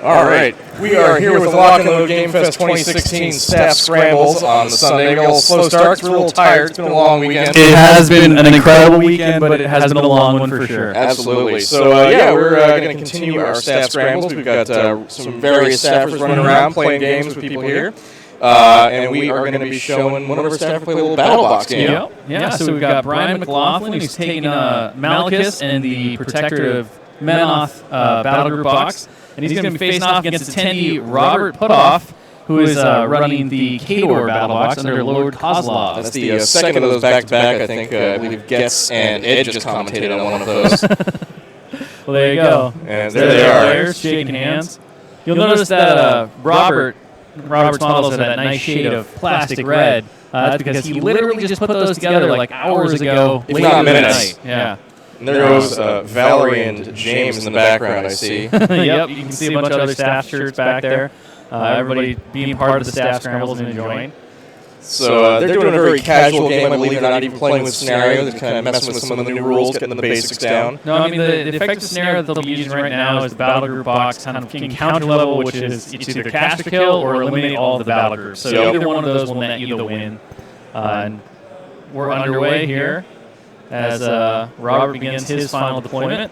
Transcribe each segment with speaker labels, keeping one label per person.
Speaker 1: All right. We are here with the Lock and Load Game Fest 2016 staff scrambles on the Sunday. We got a little slow start. We're a little tired. It's been a long weekend.
Speaker 2: It has been an incredible weekend, but it has been a long one for sure.
Speaker 1: Absolutely. So, we're going to continue our staff scrambles. We've got some various staffers running around playing games with people here. And we are going to be showing one of our staff play a little battle box game.
Speaker 2: Yeah, so we've got Brian McLaughlin, who's taking Malachus and the Protectorate of Menoth battle group box. And he's going to be facing off against attendee Robert Putoff, who is running the Khador battle box under Lord Kozlov.
Speaker 1: That's the second of those back-to-back. I think I believe Getz and Ed just commentated on one of those.
Speaker 2: Well, there you go.
Speaker 1: And there they are.
Speaker 2: Players shaking hands. You'll notice that Robert's models are that nice shade of plastic red. That's because he literally just put those together like hours ago.
Speaker 1: If not minutes.
Speaker 2: Yeah.
Speaker 1: And there goes Valerie and James in the background, I see.
Speaker 2: Yep, you can see a bunch of other staff shirts back there. Everybody being part of the staff scrambles and enjoying.
Speaker 1: So they're doing a very casual game. I believe they're not even playing with scenario. They're kind of messing with some of the new rules, getting the basics down.
Speaker 2: No, I mean, the effective scenario that they'll be using right now is the battle group box kind of encounter level, which is it's either cast or kill or eliminate all of the battle groups. So either one of those will net you the win. And we're underway here as Robert begins his final deployment,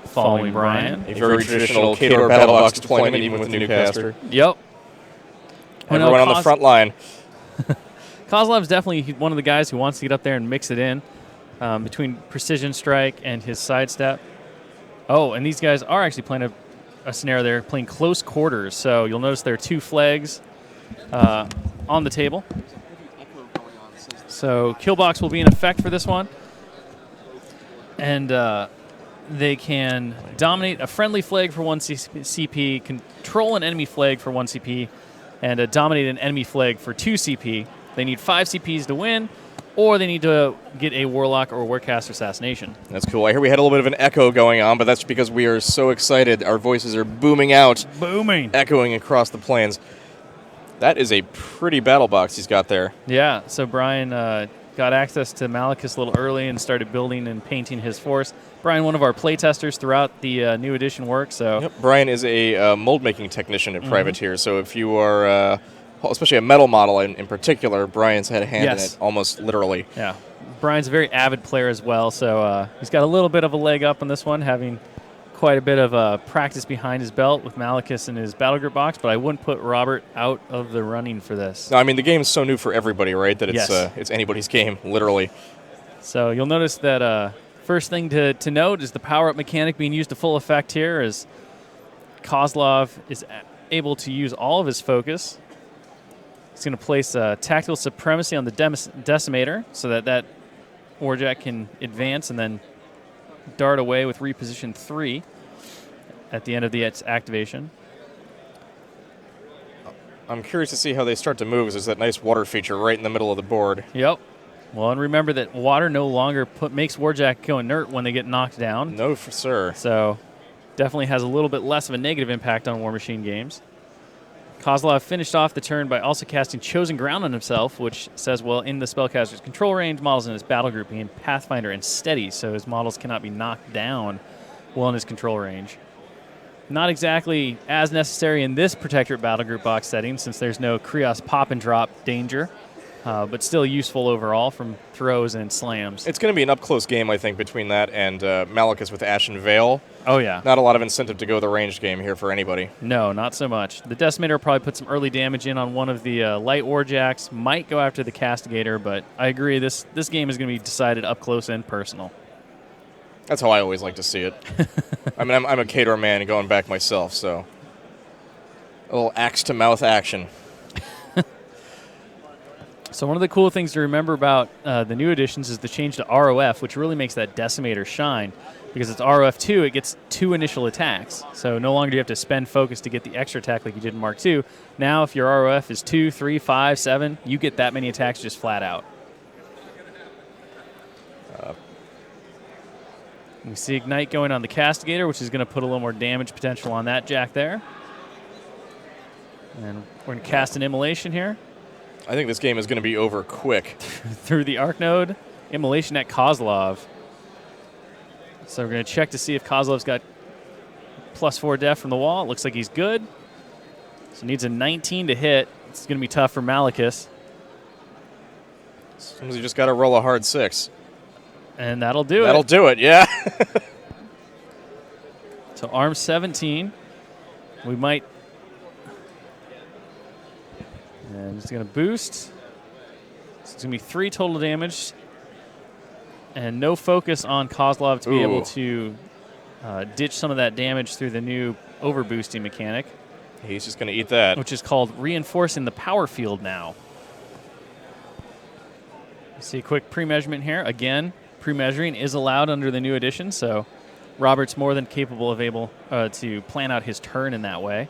Speaker 2: following Brian.
Speaker 1: A very traditional Khador battle box deployment, even with the new caster.
Speaker 2: Yep.
Speaker 1: Everyone on the front line.
Speaker 2: Kozlov's definitely one of the guys who wants to get up there and mix it in between precision strike and his sidestep. Oh, and these guys are actually playing a scenario there, playing close quarters. So you'll notice there are two flags on the table. So Killbox will be in effect for this one. And they can dominate a friendly flag for 1 CP, control an enemy flag for 1 CP, and dominate an enemy flag for 2 CP. They need 5 CPs to win, or they need to get a Warlock or Warcaster assassination.
Speaker 1: That's cool. I hear we had a little bit of an echo going on, but that's because we are so excited. Our voices are booming out. Echoing across the plains. That is a pretty battle box he's got there.
Speaker 2: Yeah, so Brian got access to Malachus a little early and started building and painting his force. Brian, one of our playtesters throughout the new edition work. So
Speaker 1: yep. Brian is a mold-making technician at Privateer, so if you are, especially a metal model in particular, Brian's had a hand in it almost literally.
Speaker 2: Yeah, Brian's a very avid player as well, so he's got a little bit of a leg up on this one, having quite a bit of practice behind his belt with Malachus in his battle group box, but I wouldn't put Robert out of the running for this.
Speaker 1: No, I mean, the game's so new for everybody, right, that it's anybody's game, literally.
Speaker 2: So you'll notice that first thing to note is the power-up mechanic being used to full effect here as Kozlov is able to use all of his focus. He's going to place tactical supremacy on the decimator so that Warjack can advance and then dart away with reposition 3 at the end of its activation.
Speaker 1: I'm curious to see how they start to move. There's that nice water feature right in the middle of the board.
Speaker 2: Yep. Well, and remember that water no longer makes Warjack go inert when they get knocked down.
Speaker 1: No, for sure.
Speaker 2: So definitely has a little bit less of a negative impact on War Machine games. Kozlov finished off the turn by also casting Chosen Ground on himself, which says, well, in the spellcaster's control range, models in his battle group being Pathfinder and Steady, so his models cannot be knocked down while in his control range. Not exactly as necessary in this Protectorate battle group box setting, since there's no Krios pop and drop danger, but still useful overall from throws and slams.
Speaker 1: It's going to be an up-close game, I think, between that and Malachus with Ashen Veil.
Speaker 2: Oh, yeah.
Speaker 1: Not a lot of incentive to go the ranged game here for anybody.
Speaker 2: No, not so much. The Decimator will probably put some early damage in on one of the light Warjacks. Might go after the Castigator, but I agree, this game is going to be decided up close and personal.
Speaker 1: That's how I always like to see it. I mean, I'm a Khador man going back myself, so a little axe-to-mouth action.
Speaker 2: So one of the cool things to remember about the new editions is the change to ROF, which really makes that Decimator shine. Because it's ROF2, it gets 2 initial attacks. So no longer do you have to spend focus to get the extra attack like you did in Mark II. Now, if your ROF is 2, 3, 5, 7, you get that many attacks just flat out. We see Ignite going on the Castigator, which is going to put a little more damage potential on that Jack there. And we're going to cast an Immolation here.
Speaker 1: I think this game is going to be over quick.
Speaker 2: Through the Arc Node, Immolation at Kozlov. So we're going to check to see if Kozlov's got +4 def from the wall. It looks like he's good. So needs a 19 to hit. It's going to be tough for Malicus.
Speaker 1: Sometimes you just got to roll a hard 6.
Speaker 2: And that'll do it.
Speaker 1: That'll do it, yeah.
Speaker 2: So arm 17. We might. And it's going to boost. So it's going to be 3 total damage. And no focus on Kozlov to be able to ditch some of that damage through the new overboosting mechanic.
Speaker 1: He's just going to eat that.
Speaker 2: Which is called reinforcing the power field now. You see a quick pre-measurement here. Again, pre-measuring is allowed under the new edition, so Robert's more than capable of able to plan out his turn in that way.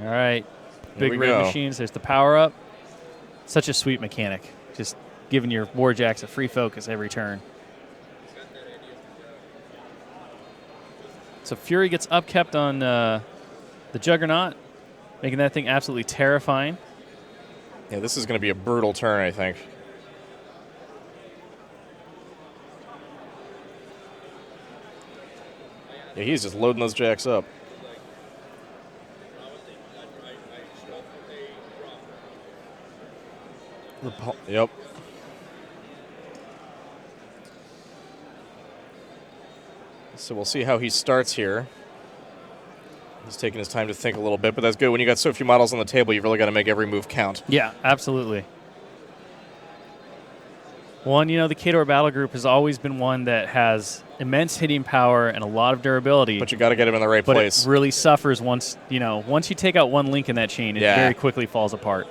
Speaker 2: All right. Big red machines. There's the power-up. Such a sweet mechanic. Just giving your Warjacks a free focus every turn. So Fury gets upkept on the Juggernaut, making that thing absolutely terrifying.
Speaker 1: Yeah, this is going to be a brutal turn, I think. Yeah, he's just loading those jacks up. Yep. So we'll see how he starts here. He's taking his time to think a little bit, but that's good. When you got so few models on the table, you've really got to make every move count.
Speaker 2: Yeah, absolutely. One, the Khador battle group has always been one that has immense hitting power and a lot of durability.
Speaker 1: But you got to get him in the right place.
Speaker 2: But it really suffers once you take out one link in that chain, it very quickly falls apart.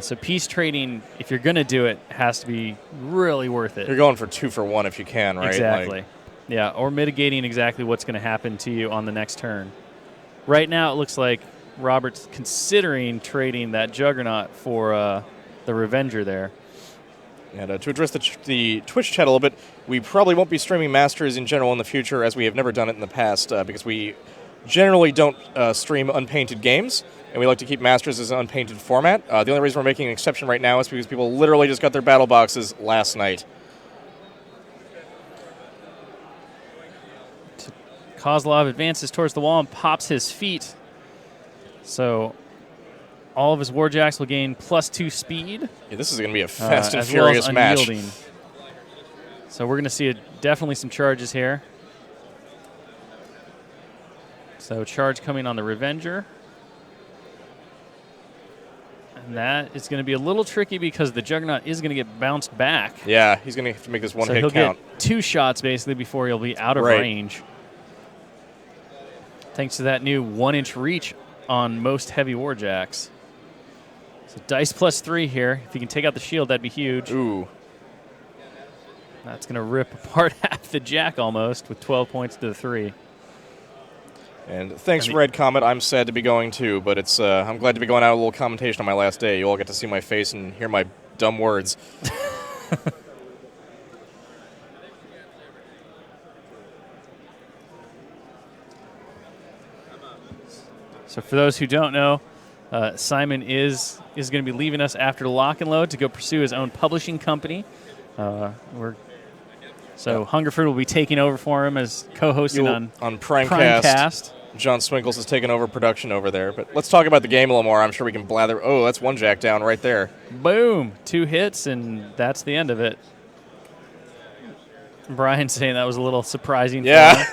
Speaker 2: So piece trading, if you're going to do it, has to be really worth it.
Speaker 1: You're going for 2 for 1 if you can, right?
Speaker 2: Exactly. Yeah, or mitigating exactly what's going to happen to you on the next turn. Right now, it looks like Robert's considering trading that Juggernaut for the Revenger there.
Speaker 1: And to address the Twitch chat a little bit, we probably won't be streaming Masters in general in the future, as we have never done it in the past, because we generally don't stream unpainted games, and we like to keep Masters as an unpainted format. The only reason we're making an exception right now is because people literally just got their battle boxes last night.
Speaker 2: Kozlov advances towards the wall and pops his feet. So all of his Warjacks will gain +2 speed.
Speaker 1: Yeah, this is going to be a fast and furious match.
Speaker 2: So we're going to see definitely some charges here. So charge coming on the Revenger. And that is going to be a little tricky because the Juggernaut is going to get bounced back.
Speaker 1: Yeah, he's going to have to make this one hit count.
Speaker 2: So he'll get 2 shots basically before he'll be out of range. Thanks to that new 1-inch reach on most heavy Warjacks. So dice +3 here. If you can take out the shield, that'd be huge.
Speaker 1: Ooh.
Speaker 2: That's going to rip apart half the Jack almost with 12 points to the 3.
Speaker 1: And thanks, Red Comet. I'm sad to be going too, but it's I'm glad to be going out a little commentation on my last day. You all get to see my face and hear my dumb words.
Speaker 2: So for those who don't know, Simon is going to be leaving us after the lock and load to go pursue his own publishing company. Hungerford will be taking over for him as co-hosting on
Speaker 1: Primecast. John Swinkles has taken over production over there. But let's talk about the game a little more. I'm sure we can blather. Oh, that's 1 Jack down right there.
Speaker 2: Boom. 2 hits, and that's the end of it. Brian saying that was a little surprising.
Speaker 1: Yeah.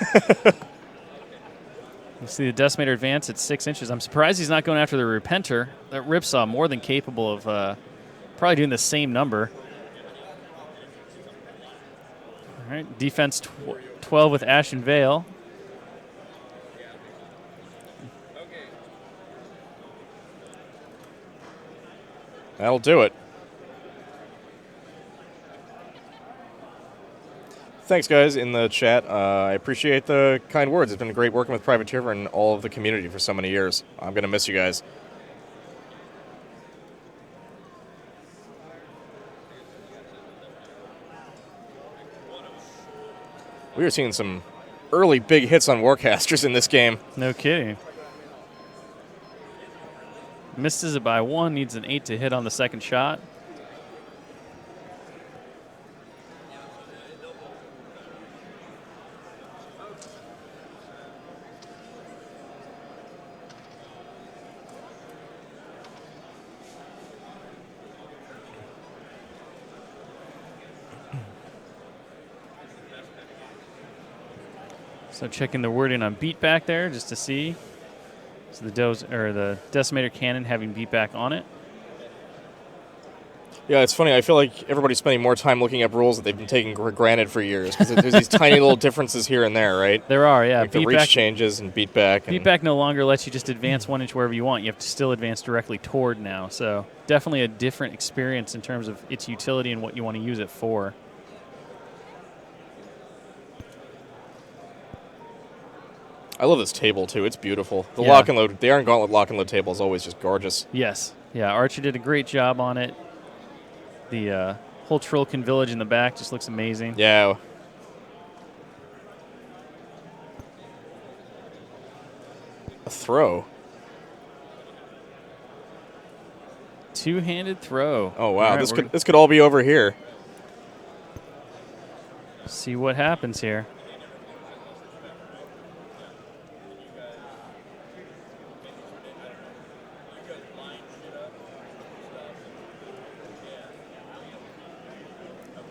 Speaker 2: You see the Decimator advance at 6 inches. I'm surprised he's not going after the Repenter. That Ripsaw more than capable of probably doing the same number. All right, defense 12 with Ashen Veil.
Speaker 1: That'll do it. Thanks, guys, in the chat. I appreciate the kind words. It's been great working with Privateer and all of the community for so many years. I'm going to miss you guys. We are seeing some early big hits on Warcasters in this game.
Speaker 2: No kidding. Misses it by 1, needs an 8 to hit on the second shot. So checking the wording on beatback there just to see. So the Decimator Cannon having beatback on it.
Speaker 1: Yeah, it's funny. I feel like everybody's spending more time looking up rules that they've been taking for granted for years because there's these tiny little differences here and there, right?
Speaker 2: There are, yeah.
Speaker 1: Like the reach changes and beatback.
Speaker 2: Beatback no longer lets you just advance 1 inch wherever you want. You have to still advance directly toward now. So definitely a different experience in terms of its utility and what you want to use it for.
Speaker 1: I love this table, too. It's beautiful. The lock and load, the Iron Gauntlet lock and load table is always just gorgeous.
Speaker 2: Yes. Yeah, Archer did a great job on it. The whole Trilkin village in the back just looks amazing.
Speaker 1: Yeah. A throw.
Speaker 2: Two-handed throw.
Speaker 1: Oh, wow. Right, this could all be over here.
Speaker 2: See what happens here.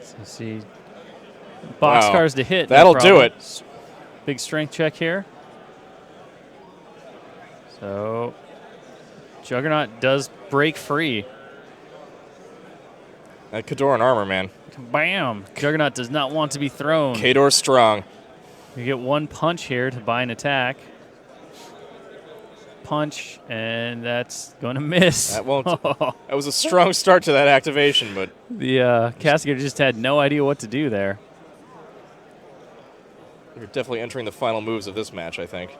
Speaker 2: So see, boxcars to hit.
Speaker 1: That'll do it.
Speaker 2: Big strength check here. So Juggernaut does break free.
Speaker 1: That Khador in armor, man.
Speaker 2: Bam! Juggernaut does not want to be thrown.
Speaker 1: Khador strong.
Speaker 2: You get one punch here to buy an attack. Punch, and that's going to miss.
Speaker 1: That won't. That was a strong start to that activation, but
Speaker 2: the Castigator just had no idea what to do there.
Speaker 1: You're definitely entering the final moves of this match, I think.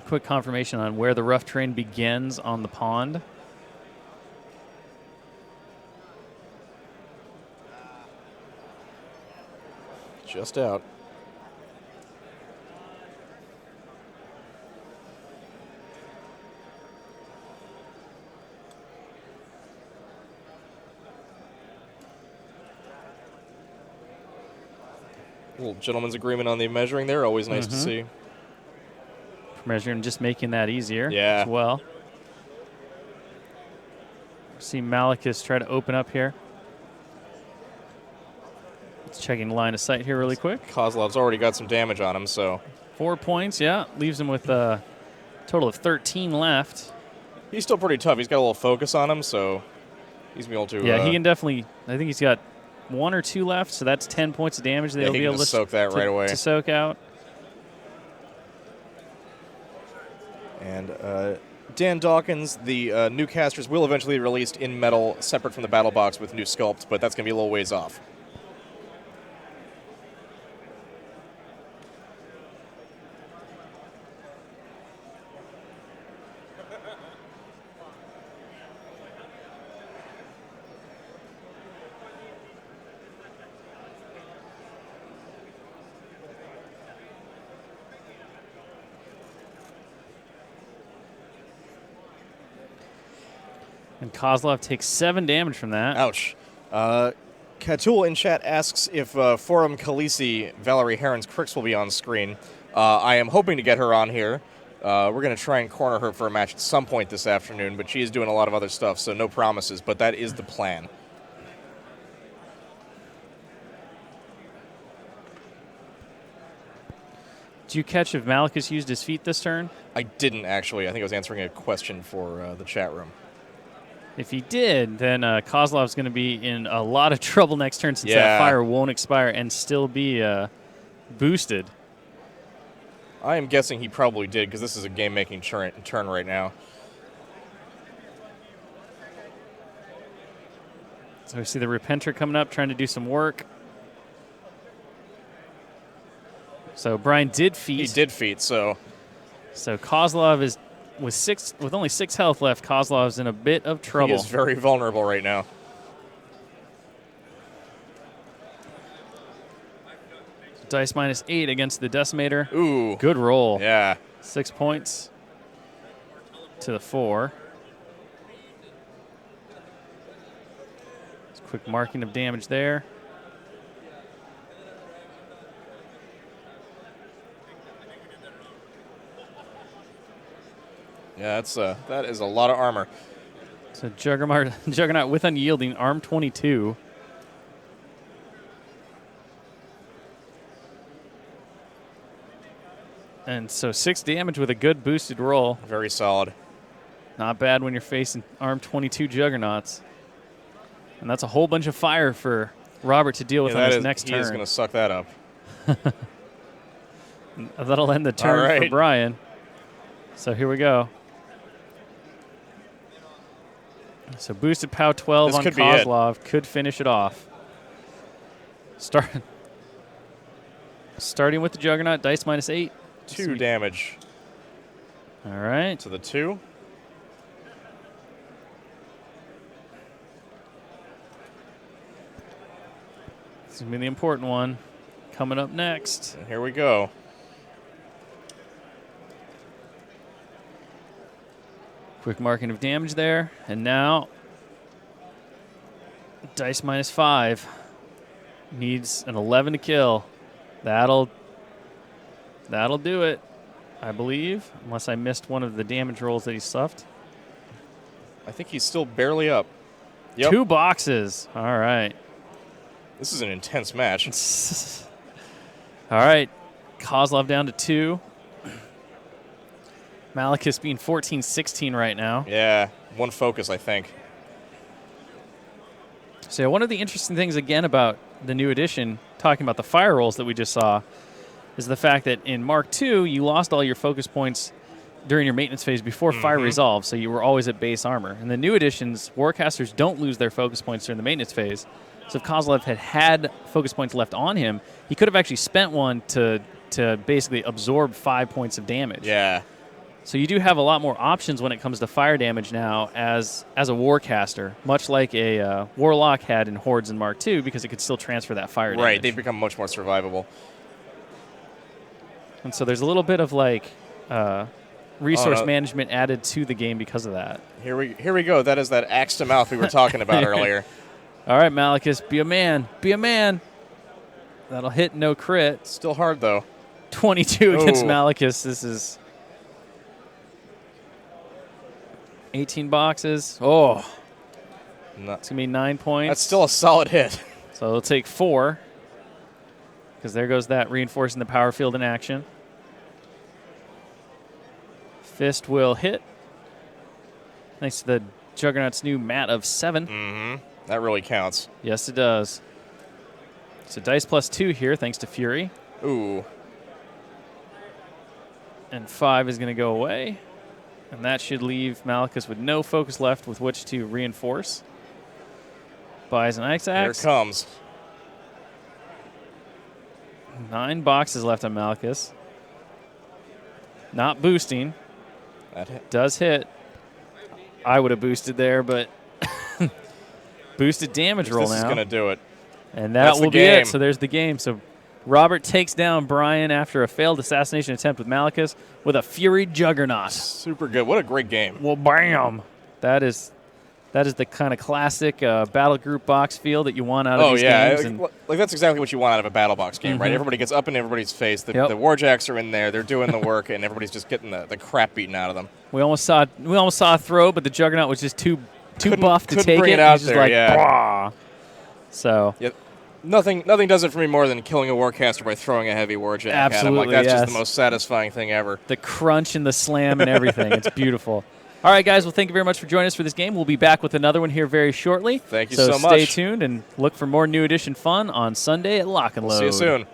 Speaker 2: Quick confirmation on where the rough terrain begins on the pond.
Speaker 1: Just out. Little gentleman's agreement on the measuring there. Always nice to see.
Speaker 2: Measuring, just making that easier
Speaker 1: as
Speaker 2: well. See Malekith try to open up here. Let's checking line of sight here really quick.
Speaker 1: Kozlov's already got some damage on him, so
Speaker 2: 4 points, yeah. Leaves him with a total of 13 left.
Speaker 1: He's still pretty tough. He's got a little focus on him, so he's going to be able to.
Speaker 2: Yeah, he can definitely. I think he's got 1 or 2 left, so that's 10 points of damage. They'll be able to
Speaker 1: soak that right away.
Speaker 2: To soak out.
Speaker 1: And Dan Dawkins, the new casters will eventually be released in metal, separate from the battle box with new sculpts, but that's going to be a little ways off.
Speaker 2: And Kozlov takes 7 damage from that.
Speaker 1: Ouch. Katul in chat asks if Forum Khaleesi, Valerie Heron's Crix will be on screen. I am hoping to get her on here. We're going to try and corner her for a match at some point this afternoon, but she is doing a lot of other stuff, so no promises, but that is the plan.
Speaker 2: Did you catch if Malekith used his feet this turn?
Speaker 1: I didn't, actually. I think I was answering a question for the chat room.
Speaker 2: If he did, then Kozlov's going to be in a lot of trouble next turn since that fire won't expire and still be boosted.
Speaker 1: I am guessing he probably did because this is a game-making turn right now.
Speaker 2: So we see the Repenter coming up, trying to do some work. So Brian did feat.
Speaker 1: He did feat, so
Speaker 2: Kozlov is with only 6 health left. Kozlov's in a bit of trouble.
Speaker 1: He is very vulnerable right now.
Speaker 2: Dice -8 against the Decimator.
Speaker 1: Ooh.
Speaker 2: Good roll.
Speaker 1: Yeah.
Speaker 2: 6 points to the 4. Quick marking of damage there.
Speaker 1: Yeah, that is a lot of armor.
Speaker 2: So Juggernaut with Unyielding, arm 22. And so 6 damage with a good boosted roll.
Speaker 1: Very solid.
Speaker 2: Not bad when you're facing arm 22 Juggernauts. And that's a whole bunch of fire for Robert to deal with on his next turn.
Speaker 1: He's going to suck that up.
Speaker 2: That'll end the turn for Brian. So here we go. So boosted POW 12 on Kozlov could finish it off. Starting with the Juggernaut, dice -8.
Speaker 1: 2 damage.
Speaker 2: All right.
Speaker 1: To the 2.
Speaker 2: This is going to be the important one. Coming up next.
Speaker 1: And here we go.
Speaker 2: Quick marking of damage there. And now, dice -5. Needs an 11 to kill. That'll do it, I believe, unless I missed one of the damage rolls that he stuffed.
Speaker 1: I think he's still barely up. Yep.
Speaker 2: 2 boxes. All right.
Speaker 1: This is an intense match.
Speaker 2: All right. Kozlov down to 2. Malachus being 14-16 right now.
Speaker 1: Yeah, 1 focus, I think.
Speaker 2: So one of the interesting things, again, about the new edition, talking about the fire rolls that we just saw, is the fact that in Mark II, you lost all your focus points during your maintenance phase before fire resolve, so you were always at base armor. In the new editions, Warcasters don't lose their focus points during the maintenance phase. So if Kozlov had focus points left on him, he could have actually spent one to basically absorb 5 points of damage.
Speaker 1: Yeah.
Speaker 2: So you do have a lot more options when it comes to fire damage now as a Warcaster, much like a Warlock had in Hordes in Mark II, because it could still transfer that fire damage.
Speaker 1: Right, they've become much more survivable.
Speaker 2: And so there's a little bit of resource management added to the game because of that.
Speaker 1: Here we go. That is that axe to mouth we were talking about earlier.
Speaker 2: All right, Malachus, be a man. Be a man. That'll hit, no crit.
Speaker 1: Still hard, though.
Speaker 2: 22 against Malachus. This is 18 boxes. Oh. It's going to be 9 points.
Speaker 1: That's still a solid hit.
Speaker 2: So it'll take 4. Because there goes that, reinforcing the power field in action. Fist will hit. Thanks to the Juggernaut's new mat of 7.
Speaker 1: Mm-hmm. That really counts.
Speaker 2: Yes, it does. So dice +2 here, thanks to Fury.
Speaker 1: Ooh.
Speaker 2: And 5 is going to go away. And that should leave Malachus with no focus left with which to reinforce. Buys an Ice Axe.
Speaker 1: Here it comes.
Speaker 2: 9 boxes left on Malachus. Not boosting.
Speaker 1: That hit.
Speaker 2: Does hit. I would have boosted there, but boosted damage roll now.
Speaker 1: This is going to do it.
Speaker 2: And that will be it. So there's the game. So Robert takes down Brian after a failed assassination attempt with Malachus with a Fury Juggernaut.
Speaker 1: Super good. What a great game.
Speaker 2: Well, bam. That is the kind of classic battle group box feel that you want out of these games.
Speaker 1: Like that's exactly what you want out of a battle box game, right? Everybody gets up in everybody's face. The Warjacks are in there. They're doing the work, and everybody's just getting the crap beaten out of them.
Speaker 2: We almost saw a throw, but the Juggernaut was just too buff to take
Speaker 1: bring
Speaker 2: it.
Speaker 1: Out
Speaker 2: He's
Speaker 1: there,
Speaker 2: just like,
Speaker 1: yeah.
Speaker 2: Bwah. So
Speaker 1: nothing does it for me more than killing a Warcaster by throwing a heavy Warjack at him. Like that's just the most satisfying thing ever.
Speaker 2: The crunch and the slam and everything. It's beautiful. All right, guys. Well, thank you very much for joining us for this game. We'll be back with another one here very shortly.
Speaker 1: Thank you so much.
Speaker 2: So stay tuned and look for more New Edition fun on Sunday at Lock and Load.
Speaker 1: See you soon.